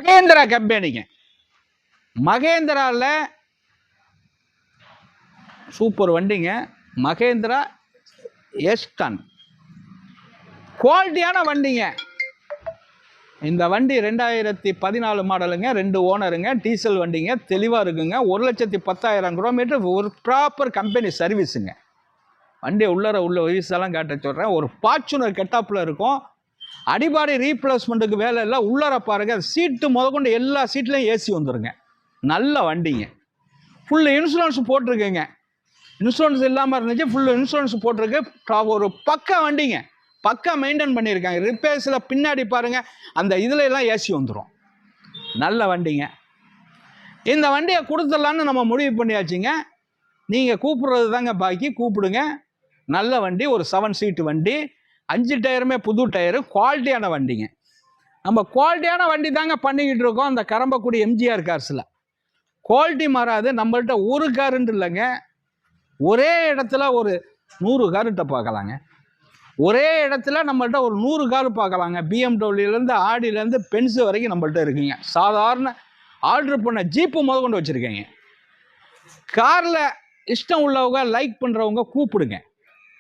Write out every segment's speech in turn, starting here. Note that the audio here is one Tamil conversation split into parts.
மகேந்திரா கம்பெனிங்க. மகேந்திராவில் சூப்பர் வண்டிங்க. மகேந்திரா எஸ்10 குவாலிட்டியான வண்டிங்க. இந்த வண்டி 2014 மாடலுங்க, 2 ஓனருங்க, டீசல் வண்டிங்க, தெளிவாக இருக்குங்க. 1,10,000 கிலோமீட்டர், ஒரு ப்ராப்பர் கம்பெனி சர்வீஸுங்க. வண்டியை உள்ள வயசெல்லாம் காட்ட சொல்கிறேன். ஒரு ஃபார்ச்சுனர் கெட்டாப்பில் இருக்கும். அடிபாடி ரீப்ளேஸ்மெண்ட்டுக்கு வேலை இல்லை. உள்ளார பாருங்க, சீட்டு முதற்கொண்டு எல்லா சீட்லையும் ஏசி வந்துருங்க. நல்ல வண்டிங்க. Full insurance போட்டிருக்குங்க. இன்சூரன்ஸ் இல்லாமல் இருந்துச்சு, ஃபுல் இன்சூரன்ஸ் போட்டிருக்கு. ஒரு பக்கா வண்டிங்க. பக்கா மெயின்டைன் பண்ணியிருக்காங்க. ரிப்பேர்ஸில் பின்னாடி பாருங்கள், அந்த இதில் எல்லாம் ஏசி வந்துடும். நல்ல வண்டிங்க. இந்த வண்டியை கொடுத்துடலான்னு நம்ம முடிவு பண்ணியாச்சுங்க. நீங்கள் கூப்பிட்றது தாங்க பாக்கி. கூப்பிடுங்க. நல்ல வண்டி, ஒரு 7 சீட்டு வண்டி, 5 டயருமே புது டயரு, குவாலிட்டியான வண்டிங்க. நம்ம குவாலிட்டியான வண்டி தாங்க பண்ணிக்கிட்டு இருக்கோம். அந்த கரம்பக்குடி எம்ஜிஆர் கார்ஸில் குவாலிட்டி மாறாது. நம்மள்கிட்ட ஒரு காருன்ட்டு இல்லைங்க, ஒரே இடத்துல ஒரு 100 கார்கிட்ட பார்க்கலாங்க. ஒரே இடத்துல நம்மள்கிட்ட ஒரு 100 கார் பார்க்கலாங்க. பிஎம்டபிள்யூலேருந்து ஆடியிலேருந்து பென்ஸு வரைக்கும் நம்மள்கிட்ட இருக்குங்க. சாதாரண ஆர்டர் பண்ண ஜீப்பு முதல் கொண்டு வச்சுருக்கேங்க. காரில் இஷ்டம் உள்ளவங்க, லைக் பண்ணுறவங்க கூப்பிடுங்க.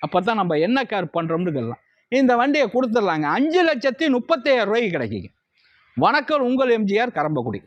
அப்போ தான் நம்ம என்ன கார் பண்ணுறோம்னு சொல்லலாம். இந்த வண்டியை கொடுத்துடலாங்க. 5,35,000 ரூபாய்க்கு கிடைக்குங்க. வணக்கம், உங்கள் எம்ஜிஆர், கரம்பக்குடி.